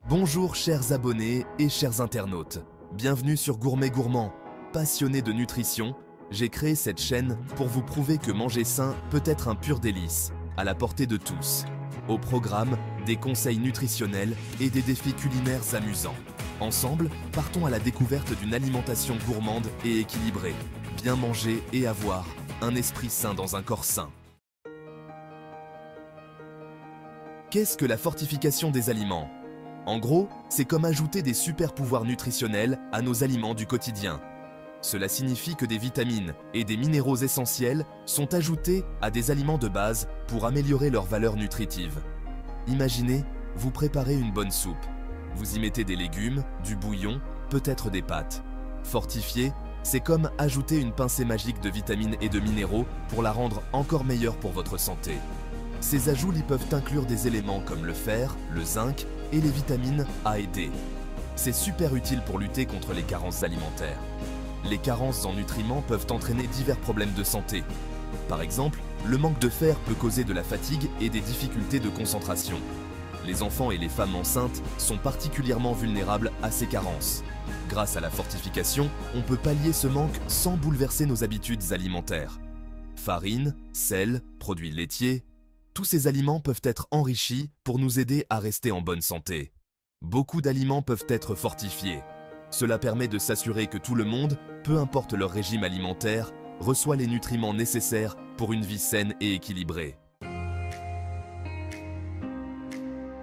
Bonjour chers abonnés et chers internautes, bienvenue sur Gourmet Gourmand. Passionné de nutrition, j'ai créé cette chaîne pour vous prouver que manger sain peut être un pur délice, à la portée de tous. Au programme, des conseils nutritionnels et des défis culinaires amusants. Ensemble, partons à la découverte d'une alimentation gourmande et équilibrée. Bien manger et avoir un esprit sain dans un corps sain. Qu'est-ce que la fortification des aliments ? En gros, c'est comme ajouter des super pouvoirs nutritionnels à nos aliments du quotidien. Cela signifie que des vitamines et des minéraux essentiels sont ajoutés à des aliments de base pour améliorer leur valeur nutritive. Imaginez, vous préparez une bonne soupe. Vous y mettez des légumes, du bouillon, peut-être des pâtes. Fortifier, c'est comme ajouter une pincée magique de vitamines et de minéraux pour la rendre encore meilleure pour votre santé. Ces ajouts peuvent inclure des éléments comme le fer, le zinc et les vitamines A et D. C'est super utile pour lutter contre les carences alimentaires. Les carences en nutriments peuvent entraîner divers problèmes de santé. Par exemple, le manque de fer peut causer de la fatigue et des difficultés de concentration. Les enfants et les femmes enceintes sont particulièrement vulnérables à ces carences. Grâce à la fortification, on peut pallier ce manque sans bouleverser nos habitudes alimentaires. Farine, sel, produits laitiers, tous ces aliments peuvent être enrichis pour nous aider à rester en bonne santé. Beaucoup d'aliments peuvent être fortifiés. Cela permet de s'assurer que tout le monde, peu importe leur régime alimentaire, reçoit les nutriments nécessaires pour une vie saine et équilibrée.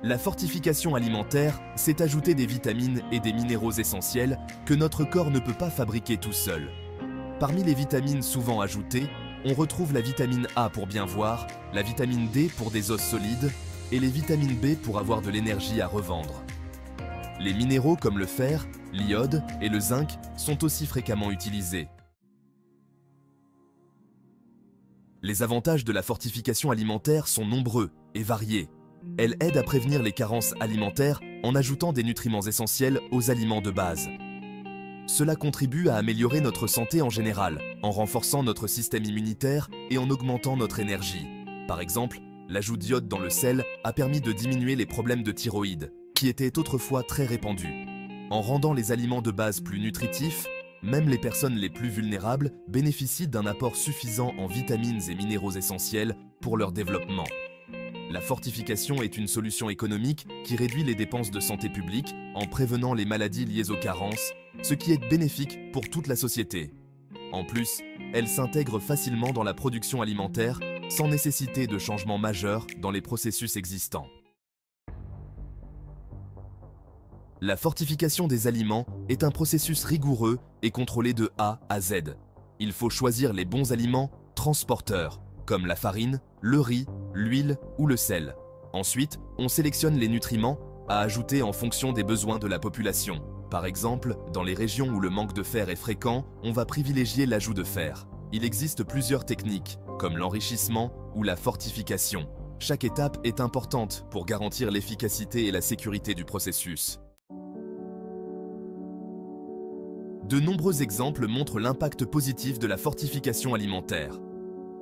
La fortification alimentaire, c'est ajouter des vitamines et des minéraux essentiels que notre corps ne peut pas fabriquer tout seul. Parmi les vitamines souvent ajoutées, on retrouve la vitamine A pour bien voir, la vitamine D pour des os solides et les vitamines B pour avoir de l'énergie à revendre. Les minéraux comme le fer, l'iode et le zinc sont aussi fréquemment utilisés. Les avantages de la fortification alimentaire sont nombreux et variés. Elle aide à prévenir les carences alimentaires en ajoutant des nutriments essentiels aux aliments de base. Cela contribue à améliorer notre santé en général, en renforçant notre système immunitaire et en augmentant notre énergie. Par exemple, l'ajout d'iode dans le sel a permis de diminuer les problèmes de thyroïde, qui étaient autrefois très répandus. En rendant les aliments de base plus nutritifs, même les personnes les plus vulnérables bénéficient d'un apport suffisant en vitamines et minéraux essentiels pour leur développement. La fortification est une solution économique qui réduit les dépenses de santé publique en prévenant les maladies liées aux carences, ce qui est bénéfique pour toute la société. En plus, elle s'intègre facilement dans la production alimentaire sans nécessiter de changements majeurs dans les processus existants. La fortification des aliments est un processus rigoureux et contrôlé de A à Z. Il faut choisir les bons aliments transporteurs, comme la farine, le riz, l'huile ou le sel. Ensuite, on sélectionne les nutriments à ajouter en fonction des besoins de la population. Par exemple, dans les régions où le manque de fer est fréquent, on va privilégier l'ajout de fer. Il existe plusieurs techniques, comme l'enrichissement ou la fortification. Chaque étape est importante pour garantir l'efficacité et la sécurité du processus. De nombreux exemples montrent l'impact positif de la fortification alimentaire.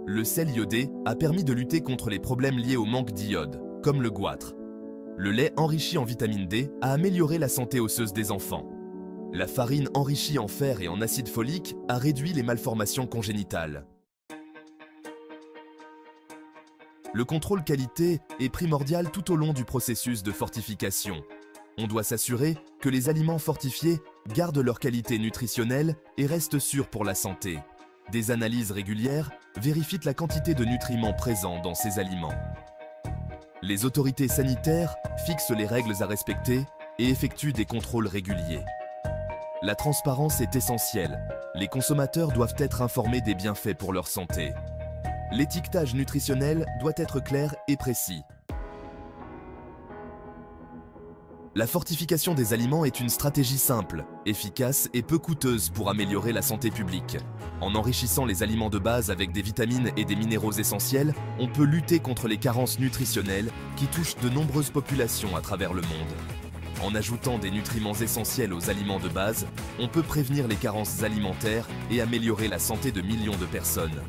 Le sel iodé a permis de lutter contre les problèmes liés au manque d'iode, comme le goitre. Le lait enrichi en vitamine D a amélioré la santé osseuse des enfants. La farine enrichie en fer et en acide folique a réduit les malformations congénitales. Le contrôle qualité est primordial tout au long du processus de fortification. On doit s'assurer que les aliments fortifiés gardent leur qualité nutritionnelle et restent sûrs pour la santé. Des analyses régulières vérifient la quantité de nutriments présents dans ces aliments. Les autorités sanitaires fixent les règles à respecter et effectuent des contrôles réguliers. La transparence est essentielle. Les consommateurs doivent être informés des bienfaits pour leur santé. L'étiquetage nutritionnel doit être clair et précis. La fortification des aliments est une stratégie simple, efficace et peu coûteuse pour améliorer la santé publique. En enrichissant les aliments de base avec des vitamines et des minéraux essentiels, on peut lutter contre les carences nutritionnelles qui touchent de nombreuses populations à travers le monde. En ajoutant des nutriments essentiels aux aliments de base, on peut prévenir les carences alimentaires et améliorer la santé de millions de personnes.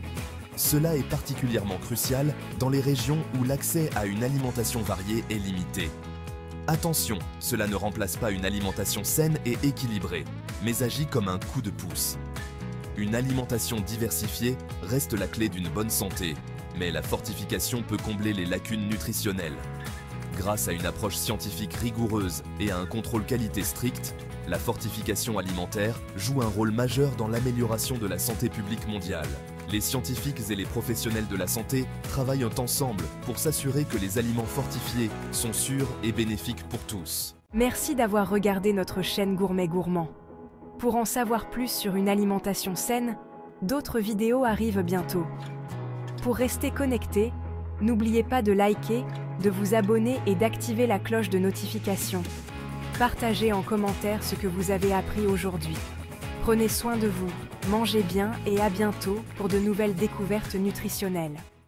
Cela est particulièrement crucial dans les régions où l'accès à une alimentation variée est limité. Attention, cela ne remplace pas une alimentation saine et équilibrée, mais agit comme un coup de pouce. Une alimentation diversifiée reste la clé d'une bonne santé, mais la fortification peut combler les lacunes nutritionnelles. Grâce à une approche scientifique rigoureuse et à un contrôle qualité strict, la fortification alimentaire joue un rôle majeur dans l'amélioration de la santé publique mondiale. Les scientifiques et les professionnels de la santé travaillent ensemble pour s'assurer que les aliments fortifiés sont sûrs et bénéfiques pour tous. Merci d'avoir regardé notre chaîne Gourmet Gourmand. Pour en savoir plus sur une alimentation saine, d'autres vidéos arrivent bientôt. Pour rester connecté, n'oubliez pas de liker, de vous abonner et d'activer la cloche de notification. Partagez en commentaire ce que vous avez appris aujourd'hui. Prenez soin de vous, mangez bien et à bientôt pour de nouvelles découvertes nutritionnelles.